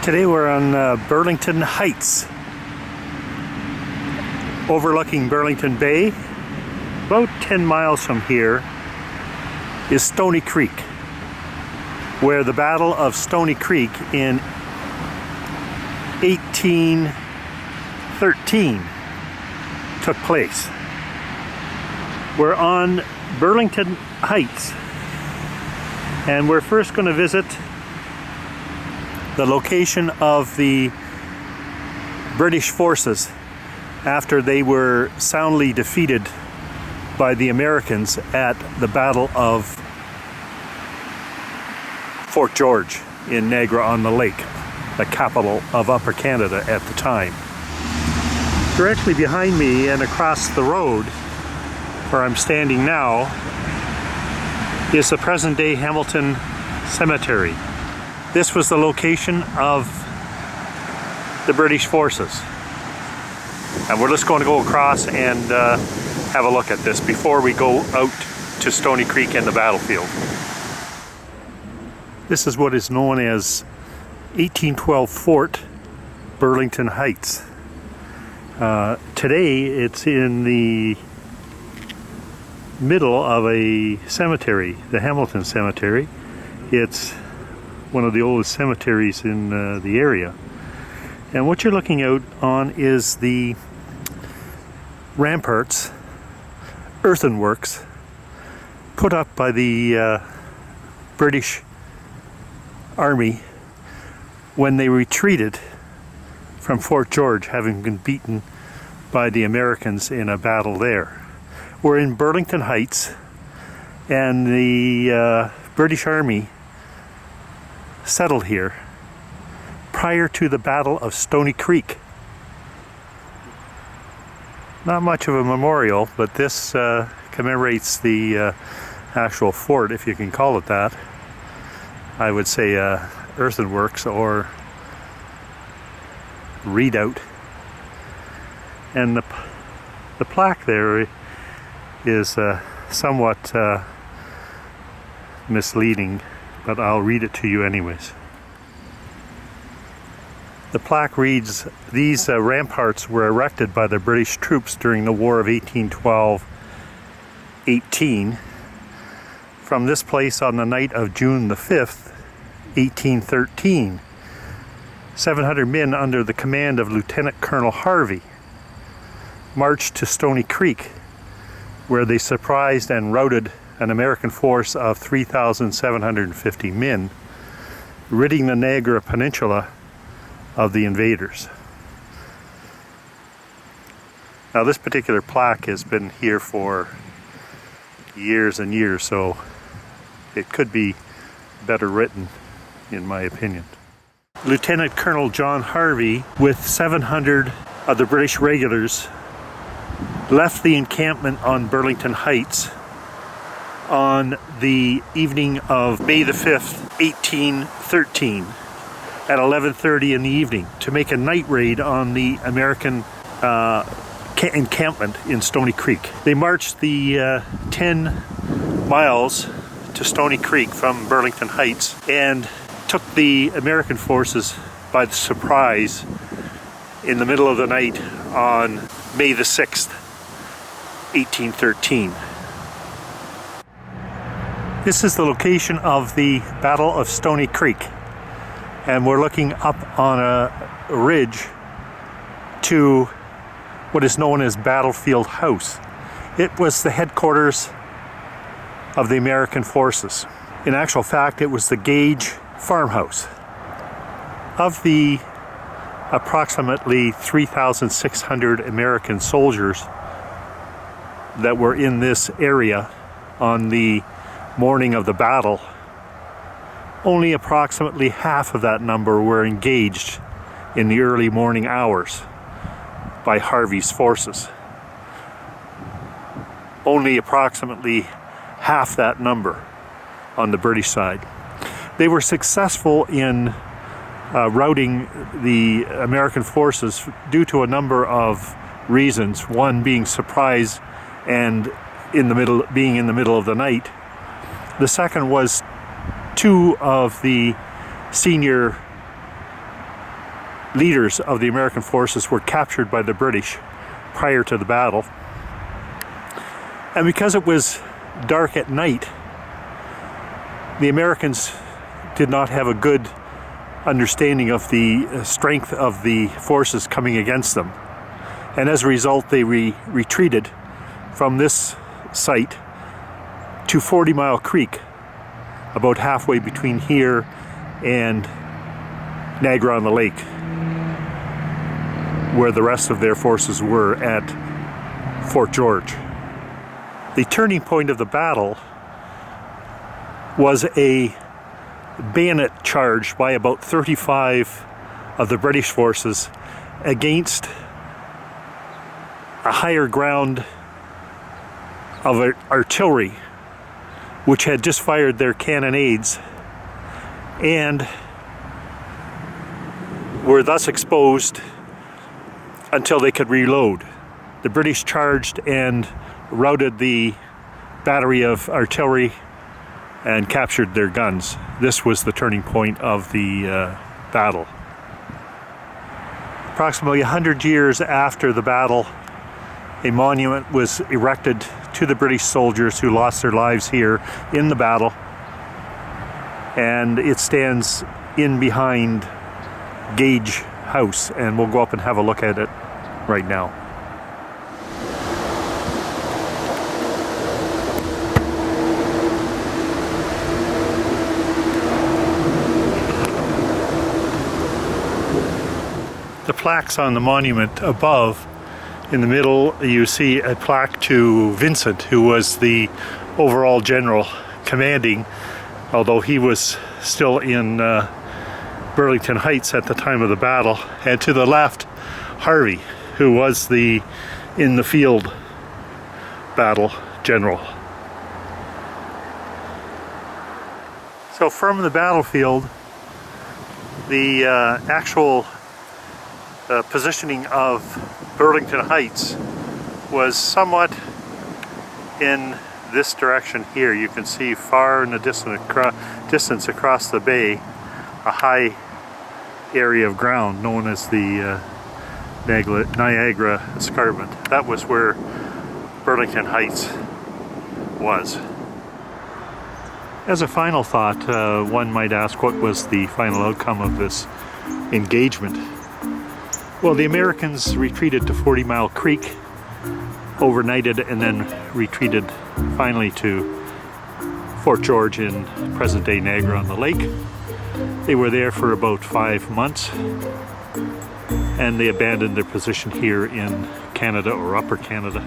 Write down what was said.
Today we're on Burlington Heights, overlooking Burlington Bay. About 10 miles from here is Stoney Creek, where the Battle of Stoney Creek in 1813 took place. We're on Burlington Heights, and we're first going to visit the location of the British forces after they were soundly defeated by the Americans at the Battle of Fort George in Niagara-On-The-Lake, the capital of Upper Canada at the time. Directly behind me and across the road where I'm standing now is the present-day Hamilton Cemetery. This was the location of the British forces. And we're just going to go across and have a look at this before we go out to Stoney Creek and the battlefield. This is what is known as 1812 Fort Burlington Heights. Today it's in the middle of a cemetery, the Hamilton Cemetery. It's one of the oldest cemeteries in the area. And what you're looking out on is the ramparts, earthworks, put up by the British Army when they retreated from Fort George, having been beaten by the Americans in a battle there. We're in Burlington Heights, and the British Army settled here prior to the Battle of Stoney Creek. Not much of a memorial, but this commemorates the actual fort, if you can call it that. I would say earthworks or redoubt. And the plaque there is somewhat misleading, but I'll read it to you anyways. The plaque reads, "These ramparts were erected by the British troops during the War of 1812-18. From this place on the night of June the 5th, 1813, 700 men under the command of Lieutenant Colonel Harvey marched to Stoney Creek, where they surprised and routed an American force of 3,750 men, ridding the Niagara Peninsula of the invaders." Now this particular plaque has been here for years and years, so it could be better written, in my opinion. Lieutenant Colonel John Harvey, with 700 of the British regulars, left the encampment on Burlington Heights on the evening of May the 5th, 1813, at 11:30 in the evening to make a night raid on the American encampment in Stoney Creek. They marched the 10 miles to Stoney Creek from Burlington Heights and took the American forces by surprise in the middle of the night on May the 6th, 1813. This is the location of the Battle of Stoney Creek, and we're looking up on a ridge to what is known as Battlefield House. It was the headquarters of the American forces. In actual fact, it was the Gage farmhouse. Of the approximately 3,600 American soldiers that were in this area on the morning of the battle, only approximately half of that number were engaged in the early morning hours by Harvey's forces. Only approximately half that number on the British side. They were successful in routing the American forces due to a number of reasons. One being surprise and being in the middle of the night. The second was two of the senior leaders of the American forces were captured by the British prior to the battle. And because it was dark at night, the Americans did not have a good understanding of the strength of the forces coming against them. And as a result, they retreated from this site to 40 Mile Creek, about halfway between here and Niagara-on-the-Lake, where the rest of their forces were at Fort George. The turning point of the battle was a bayonet charge by about 35 of the British forces against a higher ground of artillery, which had just fired their cannonades and were thus exposed until they could reload. The British charged and routed the battery of artillery and captured their guns. This was the turning point of the battle. Approximately 100 years after the battle, a monument was erected to the British soldiers who lost their lives here in the battle, and it stands in behind Gage House, and we'll go up and have a look at it right now. The plaques on the monument above, in the middle you see a plaque to Vincent, who was the overall general commanding, although he was still in Burlington Heights at the time of the battle. And to the left, Harvey, who was the in the field battle general. So from the battlefield, the actual positioning of Burlington Heights was somewhat in this direction here. You can see far in the distance across the bay a high area of ground known as the Niagara Escarpment. That was where Burlington Heights was. As a final thought, one might ask, what was the final outcome of this engagement? Well, the Americans retreated to 40 Mile Creek, overnighted, and then retreated finally to Fort George in present-day Niagara-on-the-Lake. They were there for about 5 months, and they abandoned their position here in Canada, or Upper Canada.